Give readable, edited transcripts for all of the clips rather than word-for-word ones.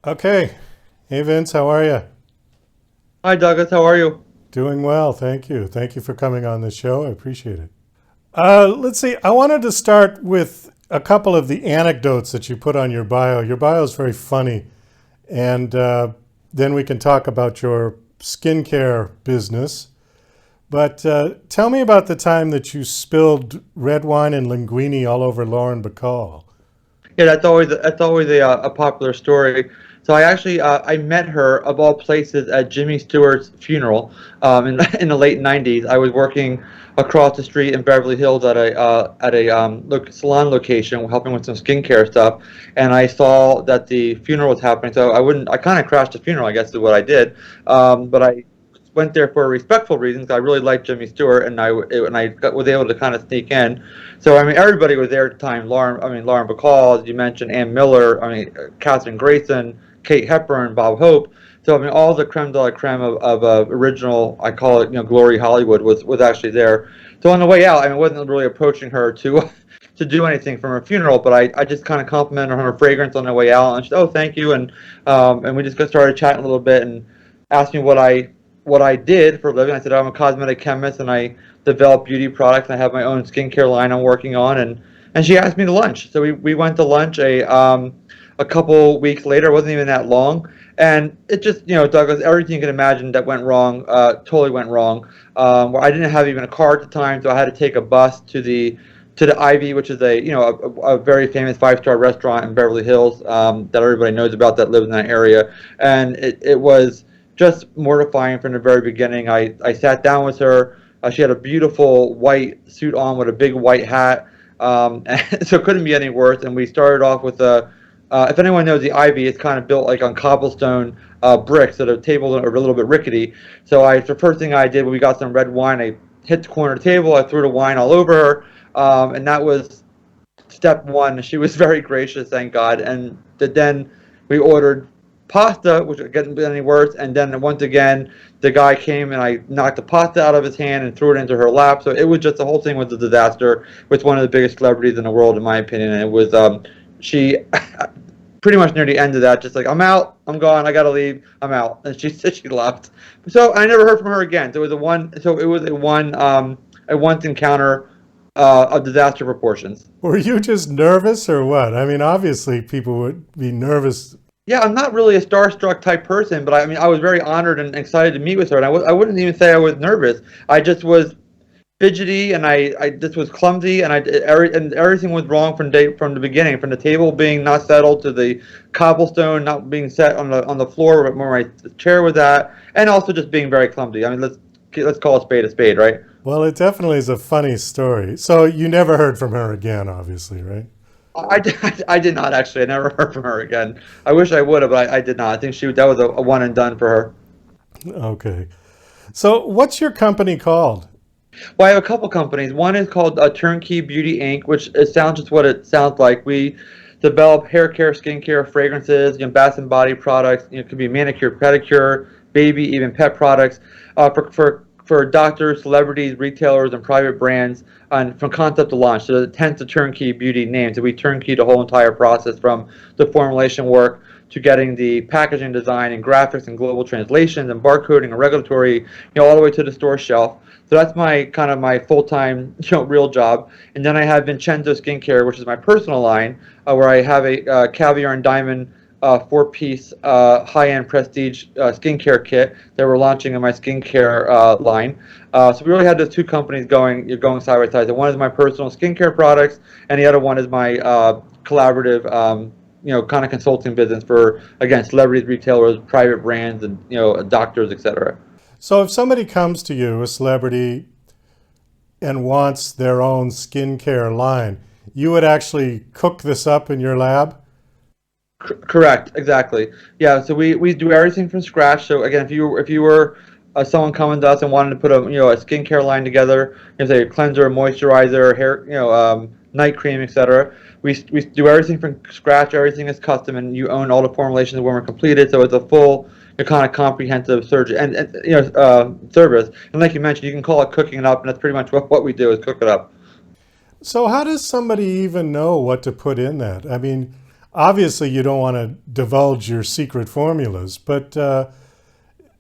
Okay. Hey, Vince, how are you? Hi, Douglas. How are you? Doing well, thank you. Thank you for coming on the show. I appreciate it. Let's see. I wanted to start with a couple of the anecdotes that you put on your bio. Your bio is very funny, and then we can talk about your skincare business. But tell me about the time that you spilled red wine and linguine all over Lauren Bacall. Yeah, that's always a popular story. So I actually I met her of all places at Jimmy Stewart's funeral in the late '90s. I was working across the street in Beverly Hills at a salon location, helping with some skincare stuff, and I saw that the funeral was happening. So I kind of crashed the funeral, I guess is what I did. But I went there for respectful reasons. I really liked Jimmy Stewart, and I was able to kind of sneak in. So I mean, everybody was there at the time. Lauren Bacall, as you mentioned, Ann Miller. I mean, Katherine Grayson, Kate Hepburn, Bob Hope. So I mean, all the creme de la creme of original, I call it, glory Hollywood was actually there. So on the way out, I mean, I wasn't really approaching her to to do anything from her funeral, but I just kind of complimented her on her fragrance on the way out, and she said, "Oh, thank you," and we just got started chatting a little bit and asked me what I did for a living. I said I'm a cosmetic chemist and I develop beauty products. And I have my own skincare line I'm working on, and she asked me to lunch. So we went to lunch a couple weeks later. It wasn't even that long, and it just Douglas, everything you can imagine that went wrong totally went wrong. Where I didn't have even a car at the time, so I had to take a bus to the Ivy, which is a very famous five-star restaurant in Beverly Hills that everybody knows about that lives in that area, and it was just mortifying from the very beginning. I sat down with her. She had a beautiful white suit on with a big white hat, so it couldn't be any worse. And we started off with if anyone knows the Ivy, it's kind of built like on cobblestone bricks, so the tables are a little bit rickety. The first thing I did when we got some red wine, I hit the corner of the table, I threw the wine all over her, and that was step one. She was very gracious, thank God. And then we ordered pasta, which couldn't be any worse. And then once again, the guy came and I knocked the pasta out of his hand and threw it into her lap. So it was just the whole thing was a disaster with one of the biggest celebrities in the world, in my opinion. And it was she pretty much near the end of that, just like I'm out, I'm gone, I gotta leave, I'm out, and she said she left. So I never heard from her again. So it was a one. So it was a once encounter of disaster proportions. Were you just nervous or what? I mean, obviously, people would be nervous. Yeah, I'm not really a starstruck type person, but I mean, I was very honored and excited to meet with her, and I wouldn't even say I was nervous. I just was fidgety, and I just was clumsy, and and everything was wrong from the beginning, from the table being not settled to the cobblestone not being set on the floor where my chair was at, and also just being very clumsy. I mean, let's call a spade, right? Well, it definitely is a funny story. So you never heard from her again, obviously, right? I did not actually. I never heard from her again. I wish I would have, but I did not. I think that was a one and done for her. Okay. So what's your company called? Well, I have a couple companies. One is called Turnkey Beauty Inc., which it sounds just what it sounds like. We develop hair care, skincare, fragrances, bath and body products. It could be manicure, pedicure, baby, even pet products for doctors, celebrities, retailers, and private brands, and from concept to launch. So it tends to turnkey beauty names. So we turnkey the whole entire process from the formulation work to getting the packaging design and graphics and global translations and barcoding and regulatory, all the way to the store shelf. So that's my kind of my full-time, real job. And then I have Vincenzo Skincare, which is my personal line, where I have a caviar and diamond four-piece high-end prestige skincare kit that we're launching in my skincare line. So we really had those two companies going side by side. So one is my personal skincare products, and the other one is my collaborative, kind of consulting business for, again, celebrities, retailers, private brands, and doctors, etc. So if somebody comes to you, a celebrity, and wants their own skincare line, you would actually cook this up in your lab? Correct, exactly. Yeah, so we do everything from scratch. So again, if you were someone coming to us and wanted to put a skincare line together, say a cleanser, moisturizer, hair, night cream, etc. We do everything from scratch. Everything is custom, and you own all the formulations when we're completed. So it's a full kind of comprehensive surgery and service. And like you mentioned, you can call it cooking it up, and that's pretty much what we do is cook it up. So how does somebody even know what to put in that? I mean, obviously you don't want to divulge your secret formulas, but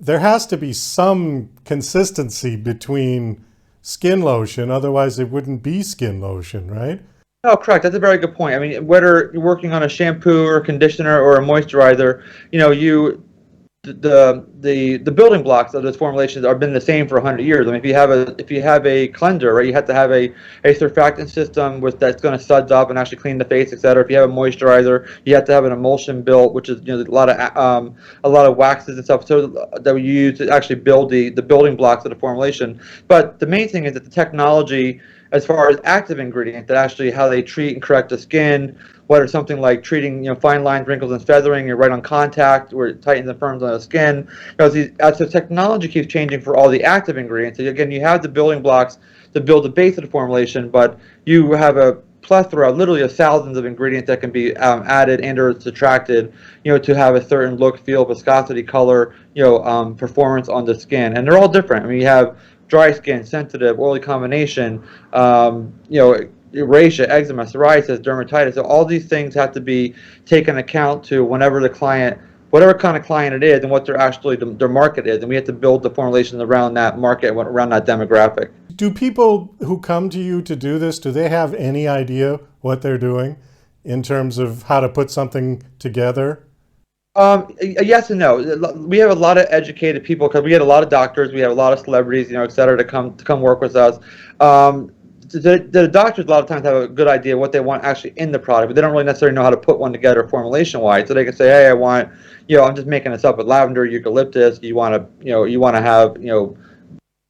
there has to be some consistency between skin lotion, otherwise it wouldn't be skin lotion, right? Oh, correct. That's a very good point. I mean, whether you're working on a shampoo or a conditioner or a moisturizer, you the building blocks of those formulations have been the same for 100 years. I mean, if you have a cleanser, right, you have to have a surfactant system with that's going to suds up and actually clean the face, etc. If you have a moisturizer, you have to have an emulsion built, which is a lot of waxes and stuff so that we use to actually build the building blocks of the formulation. But the main thing is that the technology, as far as active ingredient, that actually how they treat and correct the skin, whether something like treating fine lines, wrinkles, and feathering, you're right on contact, where it tightens and firms on the skin. As the technology keeps changing for all the active ingredients, so again, you have the building blocks to build the base of the formulation, but you have a plethora, literally of thousands of ingredients that can be added and or subtracted, to have a certain look, feel, viscosity, color, performance on the skin, and they're all different. I mean, you have dry skin, sensitive, oily combination, rosacea, eczema, psoriasis, dermatitis. So all these things have to be taken account to whenever the client, whatever kind of client it is, and what their market is, and we have to build the formulations around that market, around that demographic. Do people who come to you to do this, do they have any idea what they're doing in terms of how to put something together? Yes and no. We have a lot of educated people because we get a lot of doctors, we have a lot of celebrities, et cetera, to come work with us. The doctors a lot of times have a good idea what they want actually in the product, but they don't really necessarily know how to put one together formulation wise. So they can say, hey, I want, I'm just making this up, but lavender, eucalyptus, you want to have,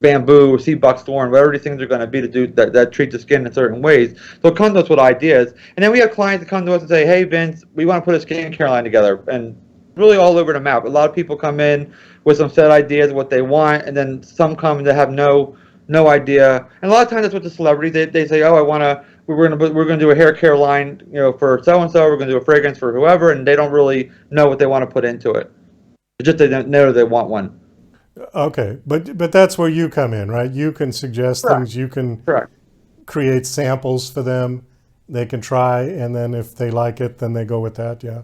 bamboo, sea buckthorn, whatever these things are going to be to do that treat the skin in certain ways. So come to us with ideas, and then we have clients that come to us and say, "Hey, Vince, we want to put a skincare line together," and really all over the map. A lot of people come in with some set ideas of what they want, and then some come that have no idea. And a lot of times that's with the celebrities. They say, "Oh, we're gonna do a hair care line, for so and so. We're gonna do a fragrance for whoever," and they don't really know what they want to put into it. It's just they don't know they want one. Okay, but that's where you come in, right? You can suggest Correct. things, you can Correct. create samples for them, they can try, and then if they like it, then they go with that, yeah.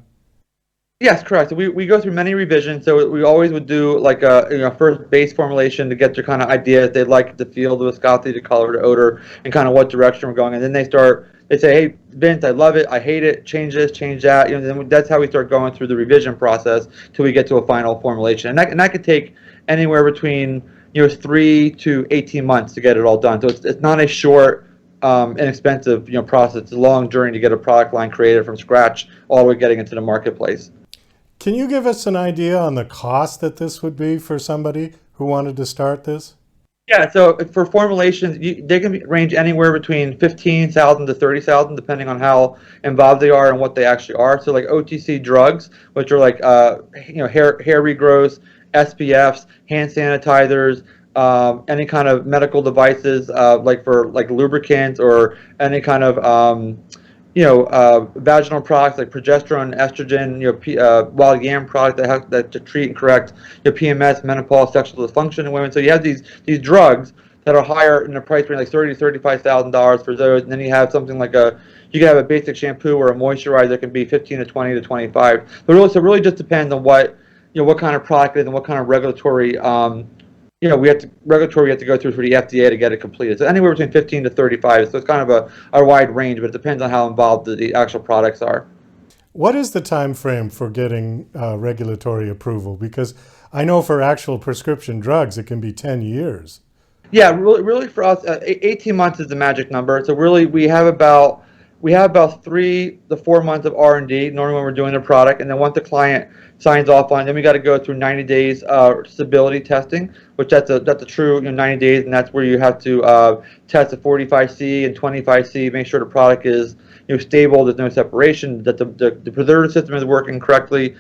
Yes, correct. So we go through many revisions. So we always would do like a first base formulation to get their kind of idea if they'd like the feel, the viscosity, the color, the odor, and kind of what direction we're going. And then they say, hey, Vince, I love it, I hate it, change this, change that. Then that's how we start going through the revision process till we get to a final formulation. And that could take anywhere between 3 to 18 months to get it all done. So it's not a short, inexpensive process. It's a long journey to get a product line created from scratch, all the way getting into the marketplace. Can you give us an idea on the cost that this would be for somebody who wanted to start this? Yeah, so for formulations, they can range anywhere between 15,000 to 30,000, depending on how involved they are and what they actually are. So like OTC drugs, which are like hair regrowths, SPFs, hand sanitizers, any kind of medical devices, like for like lubricants or any kind of vaginal products like progesterone, estrogen, wild yam product that to treat and correct PMS, menopause, sexual dysfunction in women. So you have these drugs that are higher in the price range, like $30,000 to $35,000 for those, and then you have something like you can have a basic shampoo or a moisturizer that can be 15 to 20 to 25. But really, so it really just depends on what kind of product it is and what kind of regulatory we have to go through for the FDA to get it completed. So anywhere between 15 to 35. So it's kind of a wide range, but it depends on how involved the actual products are. What is the time frame for getting regulatory approval? Because I know for actual prescription drugs, it can be 10 years. Yeah, really for us, 18 months is the magic number. So really, we have about 3 to 4 months of R&D normally when we're doing the product, and then once the client signs off on it, then we got to go through 90 days stability testing, which that's a true 90 days, and that's where you have to test the 45C and 25C, make sure the product is stable, there's no separation, that the preservative system is working correctly,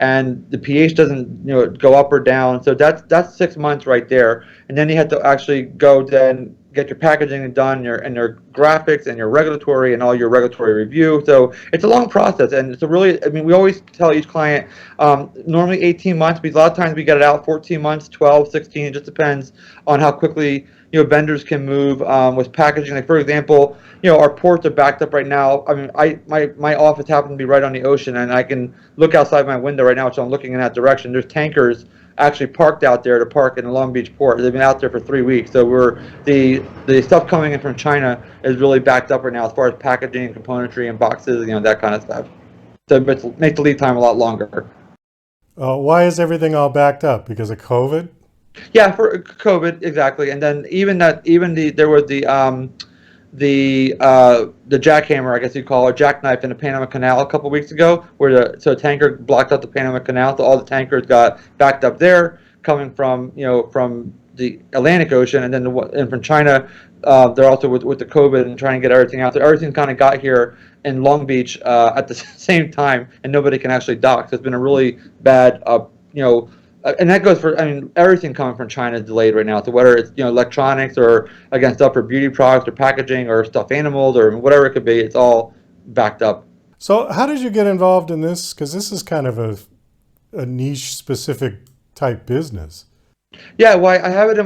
and the pH doesn't go up or down. So that's 6 months right there, and then you have to actually go then get your packaging done, and your graphics and your regulatory and all your regulatory review. So it's a long process, and it's we always tell each client normally 18 months, but a lot of times we get it out 14 months, 12, 16. It just depends on how quickly vendors can move with packaging. Like for example, our ports are backed up right now. I mean, my office happens to be right on the ocean, and I can look outside my window right now, so I'm looking in that direction. There's tankers actually parked out there to park in the Long Beach port. They've been out there for 3 weeks. So the stuff coming in from China is really backed up right now as far as packaging and componentry and boxes, that kind of stuff. So it makes the lead time a lot longer. Why is everything all backed up? Because of COVID? Yeah, for COVID, exactly. And then there was the jackhammer, I guess you'd call it, jackknife in the Panama Canal a couple weeks ago, where a tanker blocked out the Panama Canal, so all the tankers got backed up there, coming from the Atlantic Ocean, and then and from China. They're also with the COVID and trying to get everything out. So everything kind of got here in Long Beach at the same time, and nobody can actually dock. So it's been a really bad, and that goes for, everything coming from China is delayed right now. So whether it's, electronics or, again, stuff for beauty products or packaging or stuffed animals or whatever it could be, it's all backed up. So how did you get involved in this? Because this is kind of a niche specific type business. Yeah, well, I have it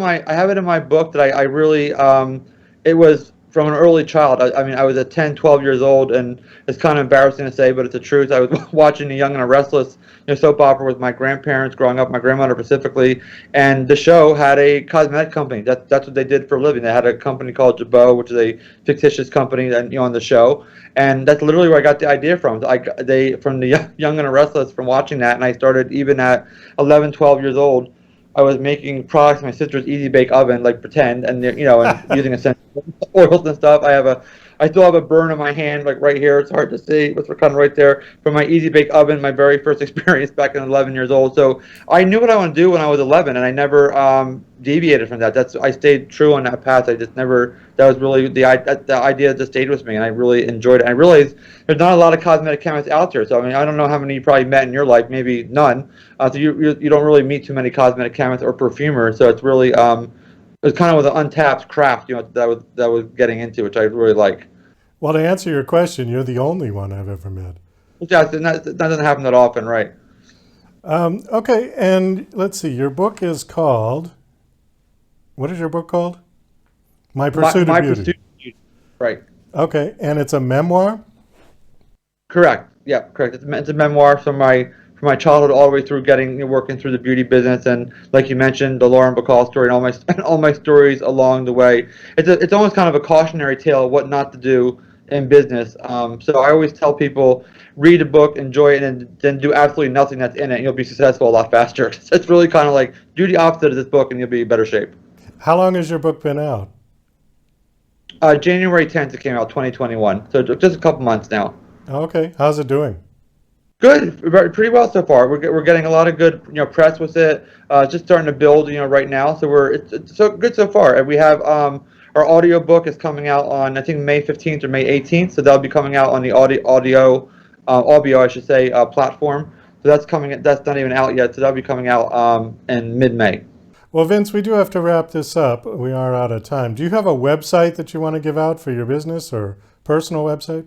in my book that I really, it was from an early child. I was at 10, 12 years old, and it's kind of embarrassing to say, but it's the truth. I was watching The Young and the Restless, soap opera with my grandparents growing up, my grandmother specifically, and the show had a cosmetic company. That's what they did for a living. They had a company called Jabot, which is a fictitious company that, on the show, and that's literally where I got the idea from. From The Young and the Restless, from watching that, and I started even at 11, 12 years old. I was making products in my sister's easy bake oven, like pretend, and and using essential oils and stuff. I still have a burn on my hand, like right here. It's hard to see, but we're kind of right there from my easy bake oven, my very first experience back in 11 years old. So I knew what I wanted to do when I was 11, and I never deviated from that. I stayed true on that path. I just never. That was really the idea that stayed with me, and I really enjoyed it. And I realized there's not a lot of cosmetic chemists out there. So I don't know how many you probably met in your life, maybe none. So you don't really meet too many cosmetic chemists or perfumers. So it's really it was kind of an untapped craft, that I was getting into, which I really like. Well, to answer your question, you're the only one I've ever met. Yeah, that doesn't happen that often, right? Okay, and let's see. Your book is called. What is your book called? My Pursuit of Beauty. Pursuit of Beauty. Right. Okay, and it's a memoir? Correct. Yeah, correct. It's a memoir from my childhood all the way through working through the beauty business, and like you mentioned, the Lauren Bacall story, and all my stories along the way. It's almost kind of a cautionary tale of what not to do in business. So I always tell people, read a book, enjoy it, and then do absolutely nothing that's in it, and you'll be successful a lot faster. It's really kind of like do the opposite of this book, and you'll be in better shape. How long has your book been out? January 10th it came out, 2021. So just a couple months now. Okay, how's it doing? Good, pretty well so far. We're getting a lot of good press with it. Just starting to build right now. So it's so good so far. And we have our audio book is coming out on I think May 15th or May 18th. So that'll be coming out on the audio I should say platform. So that's coming. That's not even out yet. So that'll be coming out in mid-May. Well, Vince, we do have to wrap this up. We are out of time. Do you have a website that you want to give out for your business or personal website?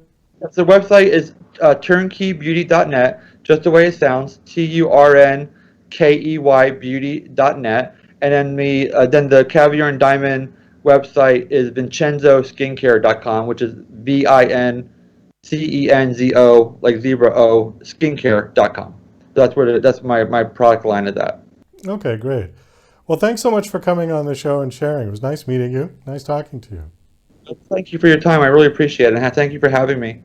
So the website is turnkeybeauty.net, just the way it sounds, TURNKEY beauty.net. And then the Caviar and Diamond website is vincenzoskincare.com, which is VINCENZO, like zebra O, skincare.com. So that's my product line is at. Okay, great. Well, thanks so much for coming on the show and sharing. It was nice meeting you. Nice talking to you. Thank you for your time. I really appreciate it. And thank you for having me.